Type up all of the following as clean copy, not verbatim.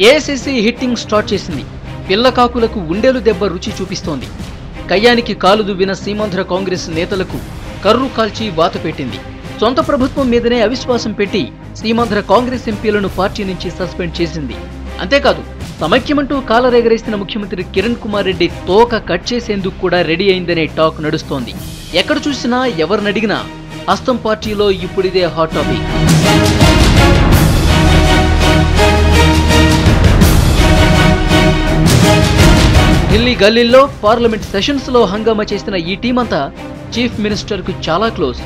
AICC hitting start చేసింది. పిల్లకాకులకు ఉండేలు దెబ్బ రుచి చూపిస్తోంది. కయ్యానికి కాలు దువ్విన సీమాంధ్ర కాంగ్రెస్ నేతలకు కర్రు కాల్చి వాత పెట్టింది. సొంత ప్రభుత్వం మీదనే అవిశ్వాసం పెట్టి సీమాంధ్ర కాంగ్రెస్ ఎంపీలను పార్టీ నుంచి సస్పెండ్ చేసింది. అంతేకాదు, సమైక్యమంటూ కాలరేగరేసిన ముఖ్యమంత్రి కిరణ్ కుమార్ రెడ్డి తోక కట్ చేసేందుకు కూడా రెడీ అయిందనే టాక్ నడుస్తోంది. ఎక్కడ చూసినా ఎవరినడిగినా హస్తం పార్టీలో ఇప్పుడిదే హాట్ టాపిక్. ఢిల్లీ గల్లీల్లో, పార్లమెంట్ సెషన్స్ లో హంగామా చేసిన ఈ టీం అంతా చీఫ్ మినిస్టర్ కు చాలా క్లోజ్.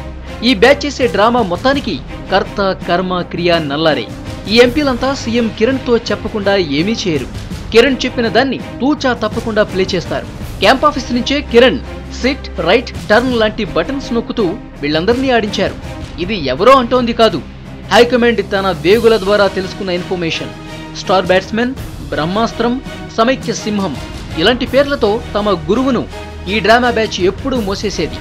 ఈ బ్యాచ్ చేసే డ్రామా మొత్తానికి కర్త కర్మ క్రియ నల్లారే. ఈ ఎంపీలంతా సీఎం కిరణ్ తో చెప్పకుండా ఏమీ చేయరు. కిరణ్ చెప్పిన దాన్ని తూచా తప్పకుండా ప్లే చేస్తారు. క్యాంప్ ఆఫీస్ నుంచే కిరణ్ సిట్, రైట్, టర్న్ లాంటి బటన్స్ నొక్కుతూ వీళ్ళందరినీ ఆడించారు. ఇది ఎవరో అంటోంది కాదు, హైకమాండ్ తన వేగుల ద్వారా తెలుసుకున్న ఇన్ఫర్మేషన్. స్టార్ బ్యాట్స్మెన్, బ్రహ్మాస్త్రం, సమైక్య సింహం ఇలాంటి పేర్లతో తమ గురువును ఈ డ్రామా బ్యాచ్ ఎప్పుడూ మోసేసేది.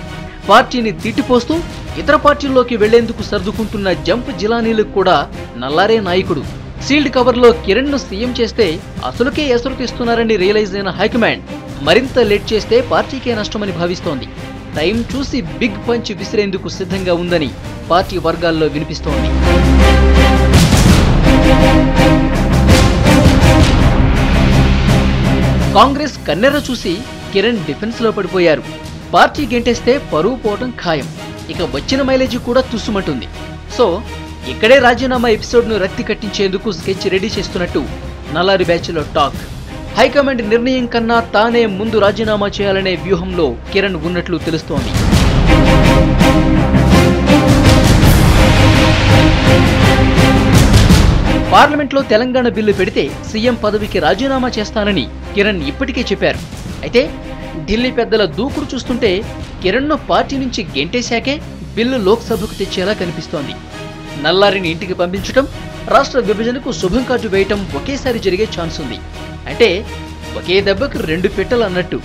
పార్టీని తిట్టిపోస్తూ ఇతర పార్టీల్లోకి వెళ్లేందుకు సర్దుకుంటున్న జంప్ జిలానీలకు కూడా నల్లారే నాయకుడు. సీల్డ్ కవర్లో కిరణ్ ను సీఎం చేస్తే అసలుకే ఎసరుకిస్తున్నారని రియలైజ్ అయిన హైకమాండ్ మరింత లేట్ చేస్తే పార్టీకే నష్టమని భావిస్తోంది. టైం చూసి బిగ్ పంచ్ విసిరేందుకు సిద్ధంగా ఉందని పార్టీ వర్గాల్లో వినిపిస్తోంది. కాంగ్రెస్ కన్నెర్ర చూసి కిరణ్ డిఫెన్స్ లో పడిపోయారు. పార్టీ గెంటేస్తే పరువు పోవటం ఖాయం. ఇక వచ్చిన మైలేజీ కూడా తుస్సుమంటుంది. సో ఇక్కడే రాజీనామా ఎపిసోడ్ ను రక్తి కట్టించేందుకు స్కెచ్ రెడీ చేస్తున్నట్టు నల్లారి బ్యాచ్ లో టాక్. హైకమాండ్ నిర్ణయం కన్నా తానే ముందు రాజీనామా చేయాలనే వ్యూహంలో కిరణ్ ఉన్నట్లు తెలుస్తోంది. పార్లమెంట్లో తెలంగాణ బిల్లు పెడితే సీఎం పదవికి రాజీనామా చేస్తానని కిరణ్ ఇప్పటికే చెప్పారు. అయితే ఢిల్లీ పెద్దల దూకుడు చూస్తుంటే కిరణ్ను పార్టీ నుంచి గెంటేశాకే బిల్లు లోక్సభకు తెచ్చేలా కనిపిస్తోంది. నల్లారిని ఇంటికి పంపించడం, రాష్ట్ర విభజనకు శుభం కార్డు వేయటం ఒకేసారి జరిగే ఛాన్స్ ఉంది. అంటే ఒకే దెబ్బకు రెండు పెట్టెలు అన్నట్టు.